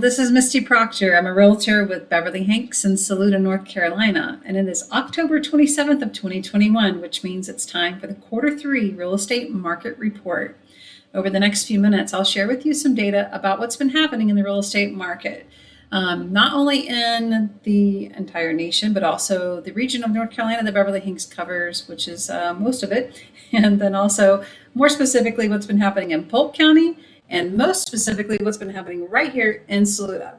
this is Misty Proctor. I'm a realtor with Beverly-Hanks in Saluda, North Carolina, and it is October 27th of 2021, which means it's time for the Q3 real estate market report. Over the next few minutes, I'll share with you some data about what's been happening in the real estate market, not only in the entire nation, but also the region of North Carolina that Beverly-Hanks covers, which is most of it, and then also more specifically what's been happening in Polk County, and most specifically what's been happening right here in Saluda.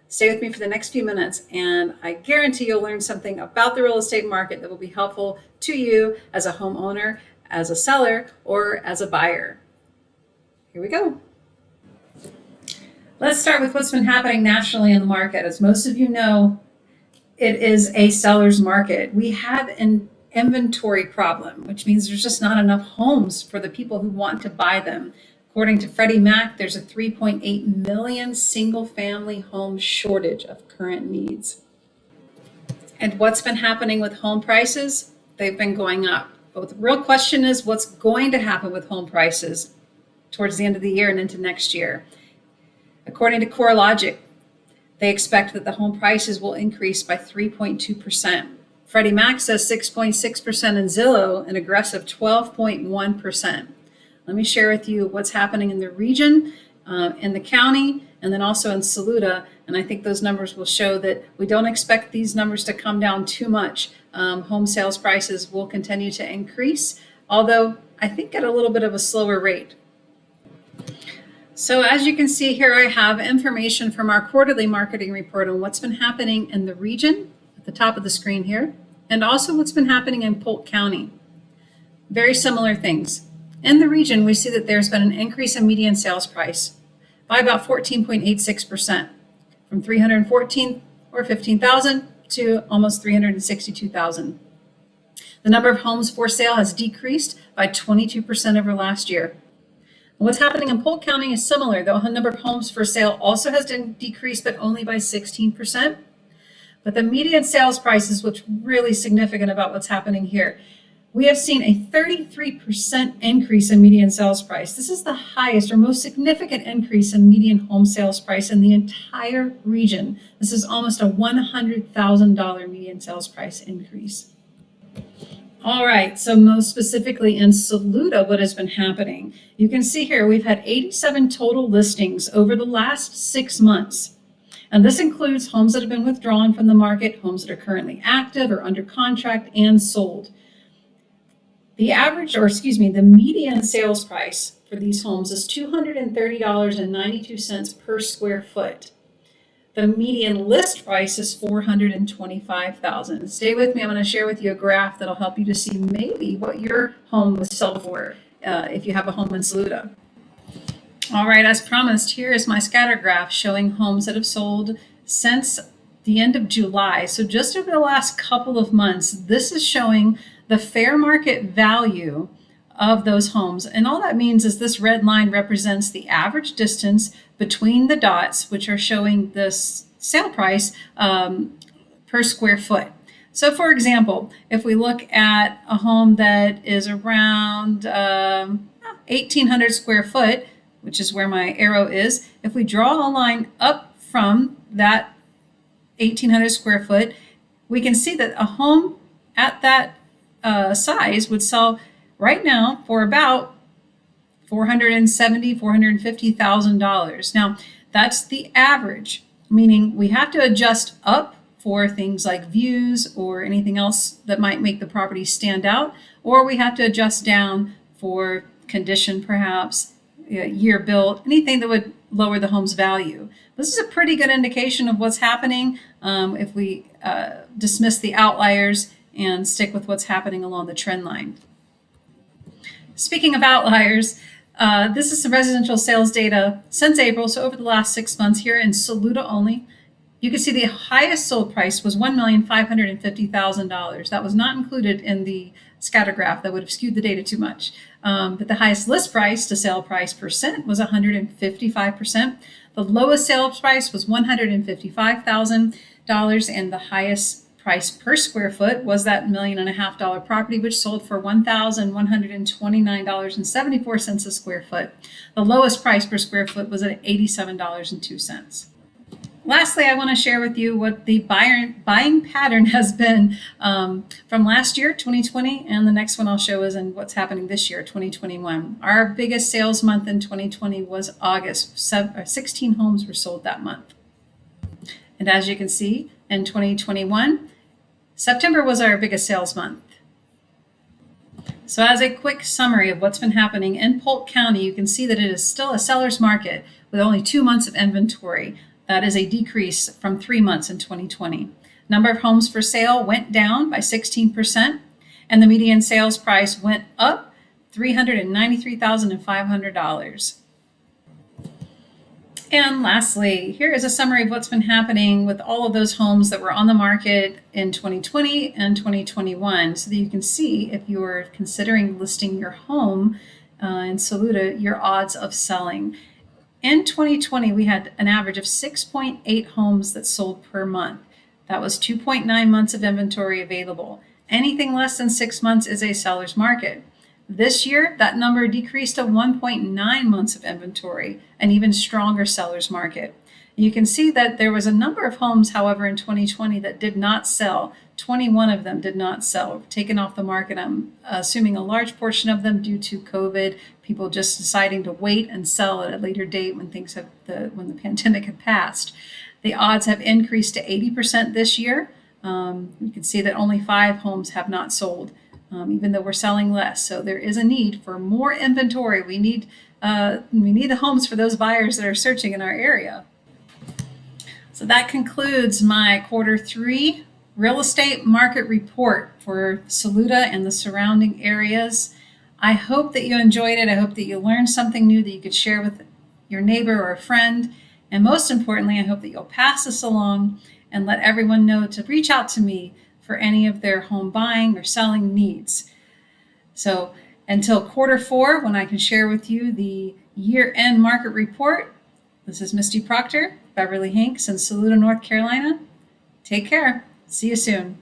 Stay with me for the next few minutes, and I guarantee you'll learn something about the real estate market that will be helpful to you as a homeowner, as a seller, or as a buyer. Here we go. Let's start with what's been happening nationally in the market. As most of you know, it is a seller's market. We have an inventory problem, which means there's just not enough homes for the people who want to buy them. According to Freddie Mac, there's a 3.8 million single-family home shortage of current needs. And what's been happening with home prices? They've been going up. But the real question is what's going to happen with home prices towards the end of the year and into next year. According to CoreLogic, they expect that the home prices will increase by 3.2%. Freddie Mac says 6.6%, and Zillow an aggressive 12.1%. Let me share with you what's happening in the region, in the county, and then also in Saluda. And I think those numbers will show that we don't expect these numbers to come down too much. Home sales prices will continue to increase, although I think at a little bit of a slower rate. So as you can see here, I have information from our quarterly marketing report on what's been happening in the region at the top of the screen here, and also what's been happening in Polk County. Very similar things. In the region, we see that there's been an increase in median sales price by about 14.86%, from $314 or $15,000 to almost $362,000. The number of homes for sale has decreased by 22% over last year. And what's happening in Polk County is similar, though the number of homes for sale also has decreased, but only by 16%. But the median sales price is what's really significant about what's happening here. We have seen a 33% increase in median sales price. This is the highest or most significant increase in median home sales price in the entire region. This is almost a $100,000 median sales price increase. All right, so most specifically in Saluda, what has been happening? You can see here we've had 87 total listings over the last 6 months. And this includes homes that have been withdrawn from the market, homes that are currently active or under contract and sold. The median sales price for these homes is $230.92 per square foot. The median list price is $425,000. Stay with me. I'm going to share with you a graph that'll help you to see maybe what your home would sell for if you have a home in Saluda. All right, as promised, here is my scatter graph showing homes that have sold since the end of July. So just over the last couple of months, this is showing the fair market value of those homes. And all that means is this red line represents the average distance between the dots, which are showing this sale price per square foot. So for example, if we look at a home that is around 1,800 square foot, which is where my arrow is, if we draw a line up from that 1,800 square foot, we can see that a home at that size would sell right now for about $470,000, $450,000. Now, that's the average, meaning we have to adjust up for things like views or anything else that might make the property stand out, or we have to adjust down for condition, perhaps, year built, anything that would lower the home's value. This is a pretty good indication of what's happening if we dismiss the outliers and stick with what's happening along the trend line. Speaking of outliers, this is some residential sales data since April, so over the last 6 months here in Saluda only. You can see the highest sold price was $1,550,000. That was not included in the scatter graph. That would have skewed the data too much. But the highest list price to sale price percent was 155%. The lowest sales price was $155,000, and the highest price per square foot was that $1.5 million property, which sold for $1,129.74 a square foot. The lowest price per square foot was at $87.02. Lastly, I want to share with you what the buying pattern has been from last year, 2020, and the next one I'll show is in what's happening this year, 2021. Our biggest sales month in 2020 was August. 16 homes were sold that month. And as you can see, in 2021, September was our biggest sales month. So as a quick summary of what's been happening in Polk County, you can see that it is still a seller's market with only 2 months of inventory. That is a decrease from 3 months in 2020. Number of homes for sale went down by 16%, and the median sales price went up $393,500. And lastly, here is a summary of what's been happening with all of those homes that were on the market in 2020 and 2021, so that you can see if you're considering listing your home in Saluda, your odds of selling. In 2020, we had an average of 6.8 homes that sold per month. That was 2.9 months of inventory available. Anything less than 6 months is a seller's market. This year, that number decreased to 1.9 months of inventory, an even stronger seller's market. You can see that there was a number of homes, however, in 2020 that did not sell. 21 of them did not sell, taken off the market. I'm assuming a large portion of them due to COVID, people just deciding to wait and sell at a later date when when the pandemic had passed. The odds have increased to 80% this year. You can see that only 5 homes have not sold. Even though we're selling less. So there is a need for more inventory. We need the homes for those buyers that are searching in our area. So that concludes my Q3 real estate market report for Saluda and the surrounding areas. I hope that you enjoyed it. I hope that you learned something new that you could share with your neighbor or a friend. And most importantly, I hope that you'll pass this along and let everyone know to reach out to me for any of their home buying or selling needs. So until Q4, when I can share with you the year-end market report, this is Misty Proctor, Beverly-Hanks in Saluda, North Carolina. Take care. See you soon.